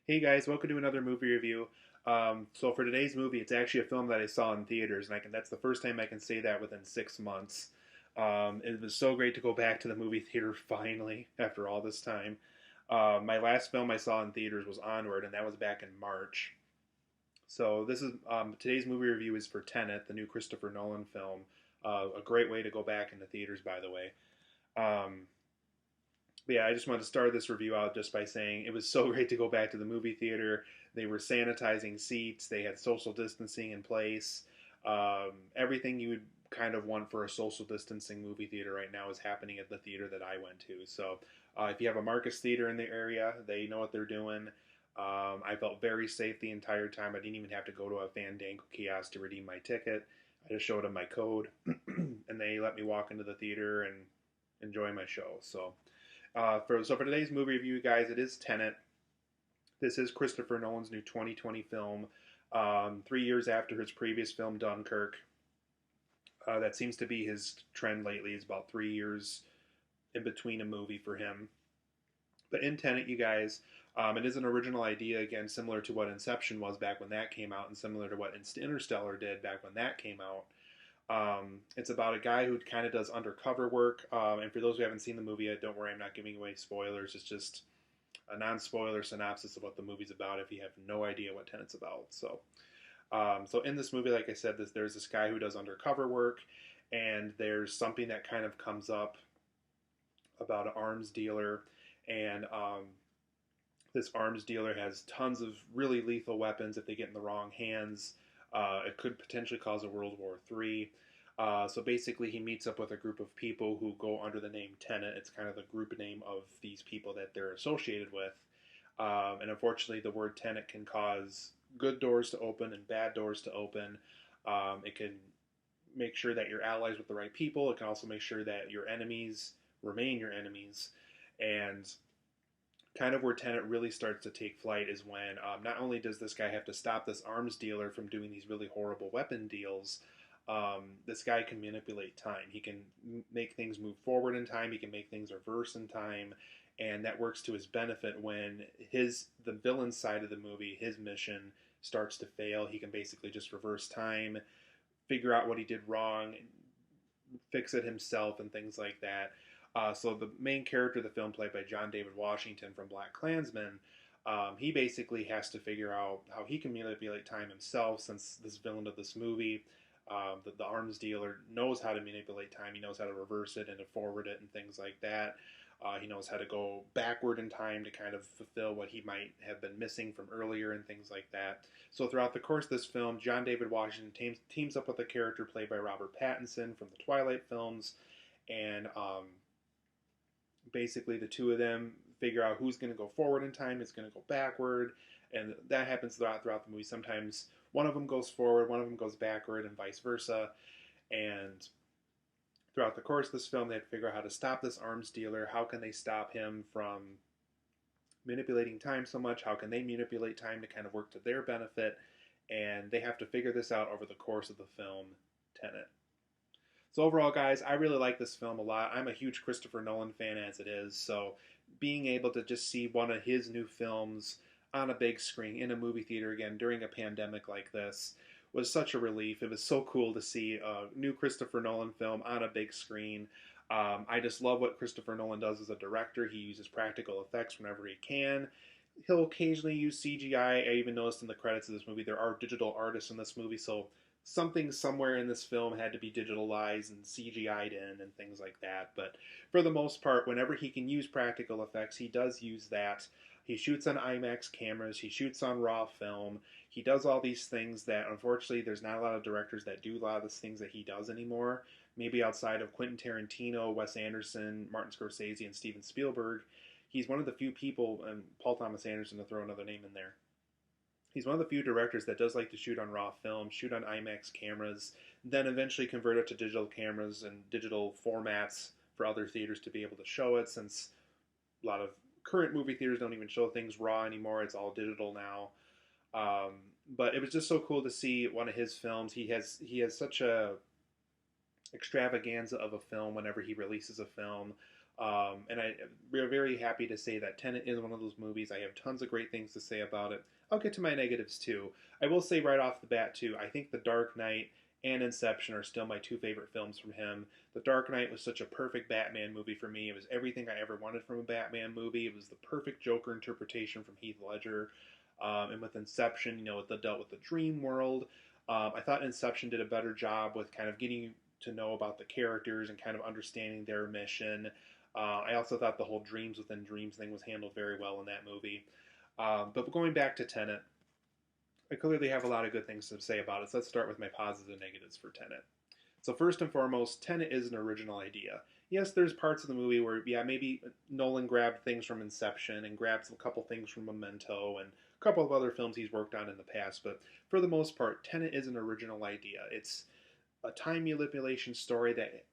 Hey guys, welcome to another movie review. So for today's movie, it's actually a film that I saw in theaters, and that's the first time I can say that within 6 months. It was so great to go back to the movie theater finally after all this time. My last film I saw in theaters was Onward, and that was back in March. So this is today's movie review is for Tenet, the new Christopher Nolan film. A great way to go back into theaters, by the way. Um, but yeah, I just wanted to start this review out just by saying it was so great to go back to the movie theater. They were sanitizing seats, they had social distancing in place. Everything you would kind of want for a social distancing movie theater right now is happening at the theater that I went to. So if you have a Marcus Theater in the area, they know what they're doing. I felt very safe the entire time. I didn't even have to go to a Fandango kiosk to redeem my ticket. I just showed them my code, and they let me walk into the theater and enjoy my show. So for today's movie review, guys, it is Tenet. This is Christopher Nolan's new 2020 film, 3 years after his previous film Dunkirk. That seems to be his trend lately. Is about 3 years in between a movie for him. But in Tenet, you guys, it is an original idea again, similar to what Inception was back when that came out, and similar to what Interstellar did back when that came out. It's about a guy who kind of does undercover work. And for those who haven't seen the movie yet, don't worry, I'm not giving away spoilers. It's just a non-spoiler synopsis of what the movie's about if you have no idea what Tenet's about. So in this movie, like I said, there's this guy who does undercover work, and there's something that kind of comes up about an arms dealer, and this arms dealer has tons of really lethal weapons. If they get in the wrong hands, it could potentially cause a World War III. So basically, he meets up with a group of people who go under the name Tenet. It's kind of the group name of these people that they're associated with. And unfortunately, the word Tenet can cause good doors to open and bad doors to open. It can make sure that you're allies with the right people. It can also make sure that your enemies remain your enemies. And kind of where Tenet really starts to take flight is when not only does this guy have to stop this arms dealer from doing these really horrible weapon deals, this guy can manipulate time. He can make things move forward in time. He can make things reverse in time, and that works to his benefit when the villain side of the movie, his mission starts to fail. He can basically just reverse time, figure out what he did wrong, fix it himself, and things like that. So the main character of the film, played by John David Washington from BlacKkKlansman, he basically has to figure out how he can manipulate time himself, since this villain of this movie, the arms dealer, knows how to manipulate time. He knows how to reverse it and to forward it and things like that. He knows how to go backward in time to kind of fulfill what he might have been missing from earlier and things like that. So throughout the course of this film, John David Washington teams up with a character played by Robert Pattinson from the Twilight films, and basically the two of them figure out who's going to go forward in time, who's going to go backward, and that happens throughout the movie. Sometimes one of them goes forward, one of them goes backward, and vice versa. And throughout the course of this film, they have to figure out how to stop this arms dealer. How can they stop him from manipulating time so much? How can they manipulate time to kind of work to their benefit? And they have to figure this out over the course of the film Tenet. So overall, guys, I really like this film a lot. I'm a huge Christopher Nolan fan as it is, so being able to just see one of his new films on a big screen in a movie theater again during a pandemic like this was such a relief. It was so cool to see a new Christopher Nolan film on a big screen. I just love what Christopher Nolan does as a director. He uses practical effects whenever he can. He'll occasionally use CGI. I even noticed in the credits of this movie there are digital artists in this movie, so something somewhere in this film had to be digitalized and CGI'd in and things like that. But for the most part, whenever he can use practical effects, he does use that. He shoots on IMAX cameras, he shoots on raw film, he does all these things that unfortunately there's not a lot of directors that do a lot of these things that he does anymore. Maybe outside of Quentin Tarantino, Wes Anderson, Martin Scorsese, and Steven Spielberg, he's one of the few people, and Paul Thomas Anderson to throw another name in there, he's one of the few directors that does like to shoot on raw film, shoot on IMAX cameras, then eventually convert it to digital cameras and digital formats for other theaters to be able to show it, since a lot of current movie theaters don't even show things raw anymore. It's all digital now. But it was just so cool to see one of his films. He has such a extravaganza of a film whenever he releases a film. we're very happy to say that Tenet is one of those movies. I have tons of great things to say about it. I'll get to my negatives too. I will say right off the bat too, I think The Dark Knight and Inception are still my two favorite films from him. The Dark Knight was such a perfect Batman movie for me. It was everything I ever wanted from a Batman movie. It was the perfect Joker interpretation from Heath Ledger. And with Inception, it dealt with the dream world. I thought Inception did a better job with kind of getting you to know about the characters and kind of understanding their mission. I also thought the whole dreams within dreams thing was handled very well in that movie. But going back to Tenet, I clearly have a lot of good things to say about it. So let's start with my positives and negatives for Tenet. So first and foremost, Tenet is an original idea. Yes, there's parts of the movie where, yeah, maybe Nolan grabbed things from Inception and grabbed a couple things from Memento and a couple of other films he's worked on in the past, but for the most part, Tenet is an original idea. It's a time manipulation story that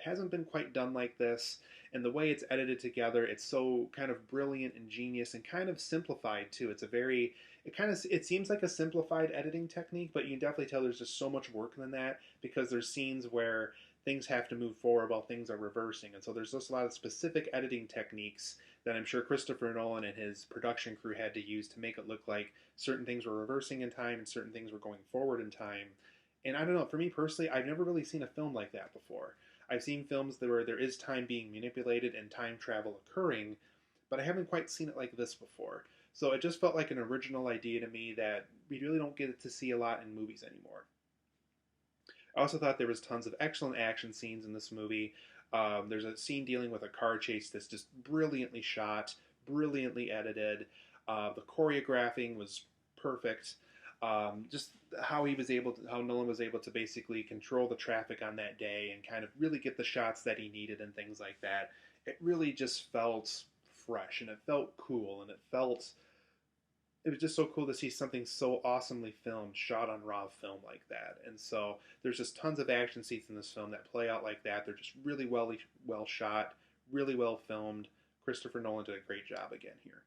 hasn't been quite done like this, and the way it's edited together, it's so kind of brilliant and genius and kind of simplified too. It's a very it seems like a simplified editing technique, but you can definitely tell there's just so much work in that because there's scenes where things have to move forward while things are reversing, and so there's just a lot of specific editing techniques that I'm sure Christopher Nolan and his production crew had to use to make it look like certain things were reversing in time and certain things were going forward in time. And I don't know, for me personally, I've never really seen a film like that before. I've seen films where there is time being manipulated and time travel occurring, but I haven't quite seen it like this before. So it just felt like an original idea to me that we really don't get to see a lot in movies anymore. I also thought there was tons of excellent action scenes in this movie. There's a scene dealing with a car chase that's just brilliantly shot, brilliantly edited. The choreographing was perfect. Just how Nolan was able to basically control the traffic on that day and kind of really get the shots that he needed and things like that. It really just felt fresh and it felt cool and it was just so cool to see something so awesomely filmed, shot on raw film like that. And so there's just tons of action scenes in this film that play out like that. They're just really well shot, really well filmed. Christopher Nolan did a great job again here.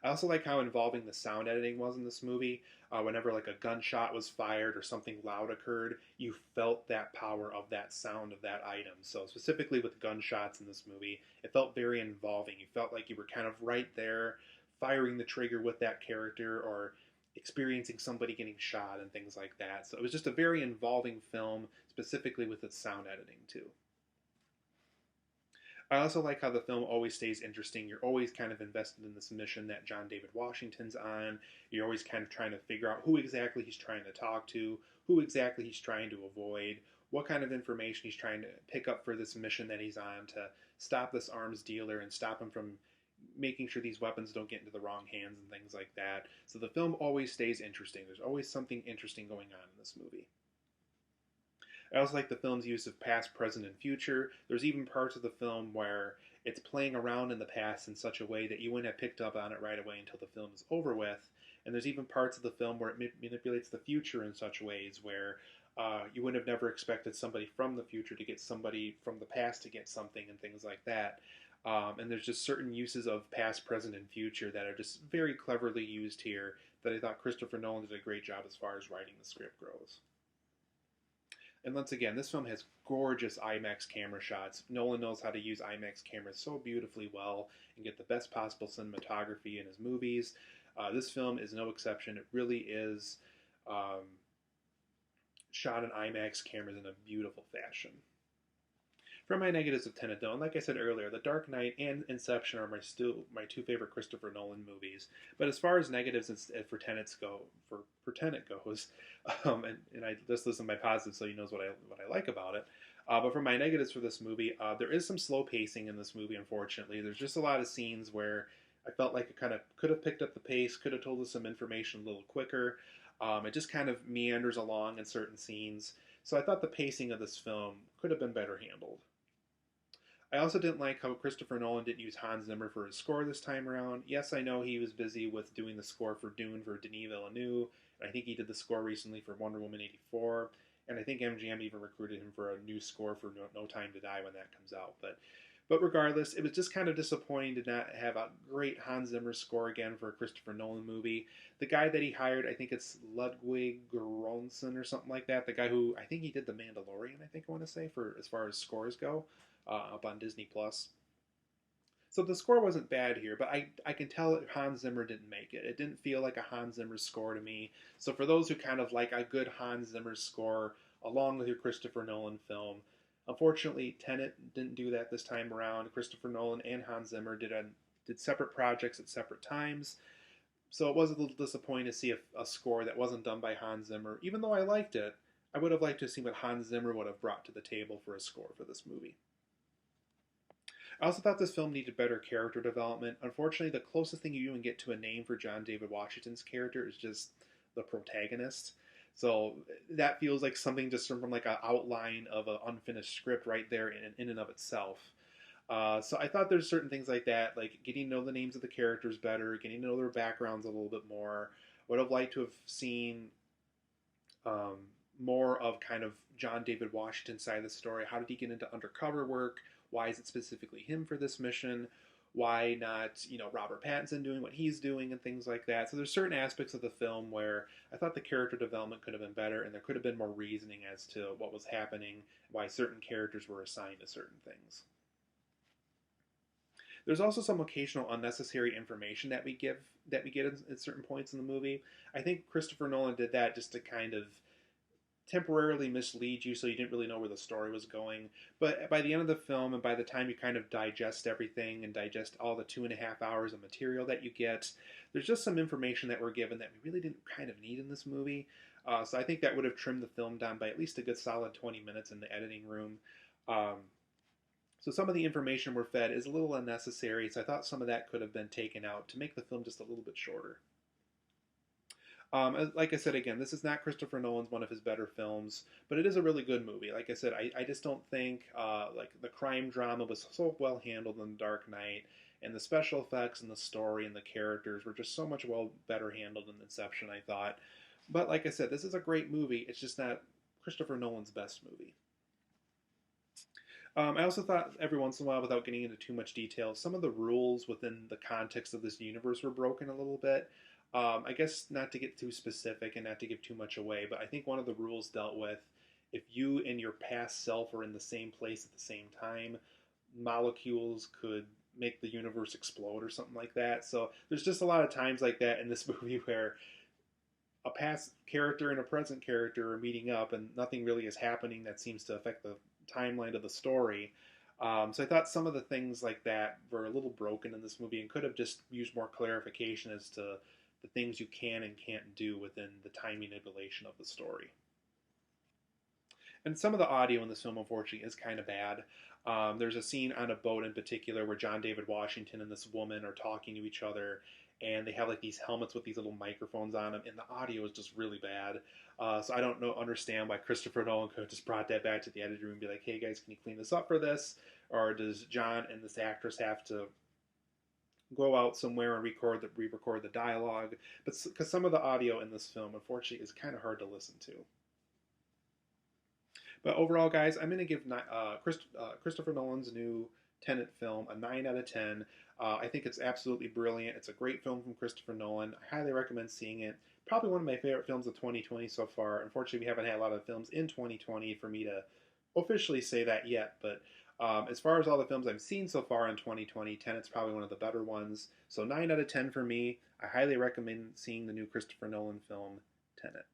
I also like how involving the sound editing was in this movie. Whenever like a gunshot was fired or something loud occurred, you felt that power of that sound of that item. So specifically with gunshots in this movie, it felt very involving. You felt like you were kind of right there, firing the trigger with that character or experiencing somebody getting shot and things like that. So it was just a very involving film, specifically with its sound editing too. I also like how the film always stays interesting. You're always kind of invested in this mission that John David Washington's on. You're always kind of trying to figure out who exactly he's trying to talk to, who exactly he's trying to avoid, what kind of information he's trying to pick up for this mission that he's on to stop this arms dealer and stop him from making sure these weapons don't get into the wrong hands and things like that. So the film always stays interesting. There's always something interesting going on in this movie. I also like the film's use of past, present, and future. There's even parts of the film where it's playing around in the past in such a way that you wouldn't have picked up on it right away until the film is over with. And there's even parts of the film where it manipulates the future in such ways where you would have never expected somebody from the future to get somebody from the past to get something and things like that. And there's just certain uses of past, present, and future that are just very cleverly used here that I thought Christopher Nolan did a great job as far as writing the script goes. And once again, this film has gorgeous IMAX camera shots. Nolan knows how to use IMAX cameras so beautifully well and get the best possible cinematography in his movies. This film is no exception. It really is shot in IMAX cameras in a beautiful fashion. For my negatives of Tenet, though, and like I said earlier, The Dark Knight and Inception are my two favorite Christopher Nolan movies. But as far as negatives for Tenet goes, and I just listen to my positives, so he knows what I like about it. But for my negatives for this movie, there is some slow pacing in this movie. Unfortunately, there's just a lot of scenes where I felt like it kind of could have picked up the pace, could have told us some information a little quicker. It just kind of meanders along in certain scenes. So I thought the pacing of this film could have been better handled. I also didn't like how Christopher Nolan didn't use Hans Zimmer for his score this time around. Yes, I know he was busy with doing the score for Dune for Denis Villeneuve, and I think he did the score recently for Wonder Woman 84, and I think MGM even recruited him for a new score for No Time to Die when that comes out. But regardless, it was just kind of disappointing to not have a great Hans Zimmer score again for a Christopher Nolan movie. The guy that he hired, I think it's Ludwig Göransson or something like that. The guy who, I think he did The Mandalorian, I want to say, for as far as scores go. up on Disney Plus. So the score wasn't bad here, but I can tell that Hans Zimmer didn't make it. It didn't feel like a Hans Zimmer score to me. So for those who kind of like a good Hans Zimmer score along with your Christopher Nolan film, unfortunately Tenet didn't do that this time around. Christopher Nolan and Hans Zimmer did separate projects at separate times. So it was a little disappointing to see a score that wasn't done by Hans Zimmer. Even though I liked it, I would have liked to see what Hans Zimmer would have brought to the table for a score for this movie. I also thought this film needed better character development. Unfortunately, the closest thing you even get to a name for John David Washington's character is just the protagonist. So that feels like something just from like an outline of an unfinished script right there in and of itself. So I thought there's certain things like that, like getting to know the names of the characters better, getting to know their backgrounds a little bit more. Would have liked to have seen um, more of kind of John David Washington's side of the story. How did he get into undercover work? Why is it specifically him for this mission? Why not, Robert Pattinson doing what he's doing and things like that? So there's certain aspects of the film where I thought the character development could have been better and there could have been more reasoning as to what was happening, why certain characters were assigned to certain things. There's also some occasional unnecessary information that we get at certain points in the movie. I think Christopher Nolan did that just to kind of temporarily mislead you so you didn't really know where the story was going. But by the end of the film and by the time you kind of digest everything and digest all the 2.5 hours of material that you get, there's just some information that we're given that we really didn't kind of need in this movie. So I think that would have trimmed the film down by at least a good solid 20 minutes in the editing room. So some of the information we're fed is a little unnecessary, so I thought some of that could have been taken out to make the film just a little bit shorter. Like I said again, this is not Christopher Nolan's one of his better films, but it is a really good movie. Like I said, I just don't think like the crime drama was so well handled in The Dark Knight, and the special effects and the story and the characters were just so much better handled in Inception, I thought. But like I said, this is a great movie. It's just not Christopher Nolan's best movie. I also thought every once in a while, without getting into too much detail, some of the rules within the context of this universe were broken a little bit. I guess not to get too specific and not to give too much away, but I think one of the rules dealt with if you and your past self are in the same place at the same time, molecules could make the universe explode or something like that. So there's just a lot of times like that in this movie where a past character and a present character are meeting up and nothing really is happening that seems to affect the timeline of the story. So I thought some of the things like that were a little broken in this movie and could have just used more clarification as to the things you can and can't do within the time manipulation of the story. And some of the audio in this film, unfortunately, is kind of bad. There's a scene on a boat in particular where John David Washington and this woman are talking to each other, and they have like these helmets with these little microphones on them, and the audio is just really bad. So I don't understand why Christopher Nolan could have just brought that back to the editor room and be like, "Hey guys, can you clean this up for this?" Or does John and this actress have to go out somewhere and re-record the dialogue? But because some of the audio in this film, unfortunately, is kind of hard to listen to. But overall, guys, I'm going to give Christopher Nolan's new Tenet film a 9 out of 10. I think it's absolutely brilliant. It's a great film from Christopher Nolan. I highly recommend seeing it. Probably one of my favorite films of 2020 so far. Unfortunately, we haven't had a lot of films in 2020 for me to officially say that yet. But as far as all the films I've seen so far in 2020, Tenet's probably one of the better ones. So 9 out of 10 for me. I highly recommend seeing the new Christopher Nolan film, Tenet.